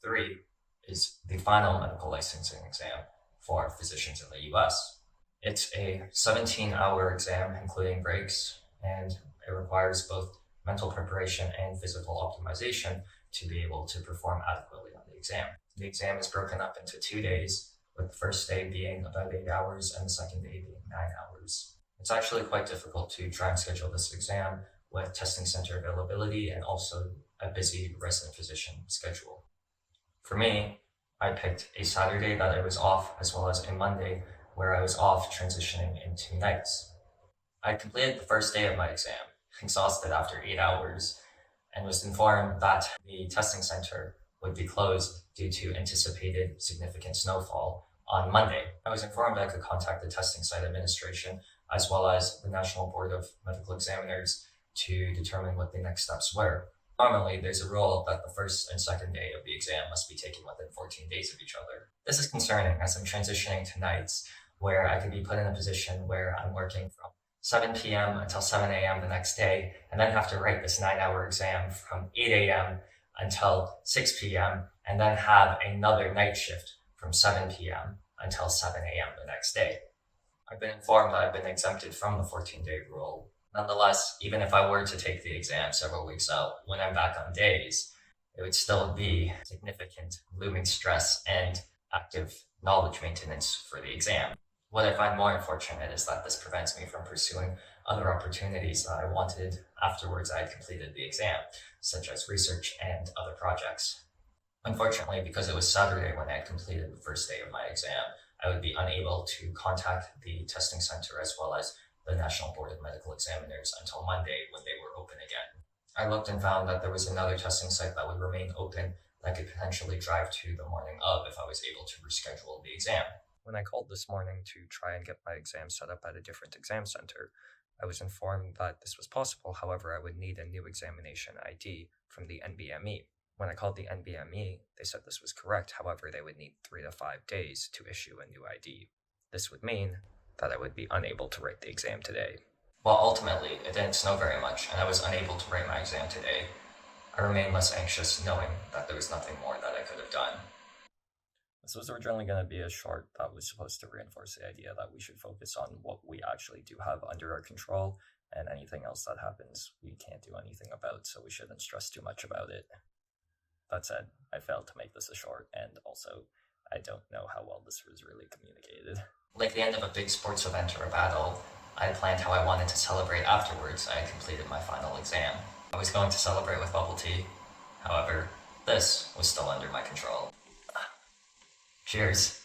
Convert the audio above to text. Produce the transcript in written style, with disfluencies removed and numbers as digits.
3 is the final medical licensing exam for physicians in the US. It's a 17-hour exam, including breaks, and it requires both mental preparation and physical optimization to be able to perform adequately on the exam. The exam is broken up into 2 days, with the first day being about 8 hours and the second day being 9 hours. It's actually quite difficult to try and schedule this exam with testing center availability and also a busy resident physician schedule. For me, I picked a Saturday that I was off as well as a Monday where I was off transitioning into nights. I completed the first day of my exam, exhausted after 8 hours, and was informed that the testing center would be closed due to anticipated significant snowfall on Monday. I was informed I could contact the testing site administration as well as the National Board of Medical Examiners to determine what the next steps were. Normally, there's a rule that the first and second day of the exam must be taken within 14 days of each other. This is concerning as I'm transitioning to nights where I could be put in a position where I'm working from 7 p.m. until 7 a.m. the next day, and then have to write this 9-hour exam from 8 a.m. until 6 p.m., and then have another night shift from 7 p.m. until 7 a.m. the next day. I've been informed that I've been exempted from the 14-day rule. Nonetheless, even if I were to take the exam several weeks out, when I'm back on days, it would still be significant looming stress and active knowledge maintenance for the exam. What I find more unfortunate is that this prevents me from pursuing other opportunities that I wanted afterwards I had completed the exam, such as research and other projects. Unfortunately, because it was Saturday when I had completed the first day of my exam, I would be unable to contact the testing center as well as the National Board of Medical Examiners until Monday when they were open again. I looked and found that there was another testing site that would remain open that I could potentially drive to the morning of if I was able to reschedule the exam. When I called this morning to try and get my exam set up at a different exam center, I was informed that this was possible, however, I would need a new examination ID from the NBME. When I called the NBME, they said this was correct, however, they would need 3 to 5 days to issue a new ID. This would mean that I would be unable to write the exam today. While ultimately it didn't snow very much and I was unable to write my exam today, I remain less anxious knowing that there was nothing more that I could have done. This was originally going to be a short that was supposed to reinforce the idea that we should focus on what we actually do have under our control, and anything else that happens we can't do anything about, so we shouldn't stress too much about it. That said, I failed to make this a short, and also, I don't know how well this was really communicated. Like the end of a big sports event or a battle, I planned how I wanted to celebrate afterwards I had completed my final exam. I was going to celebrate with bubble tea. However, this was still under my control. Cheers.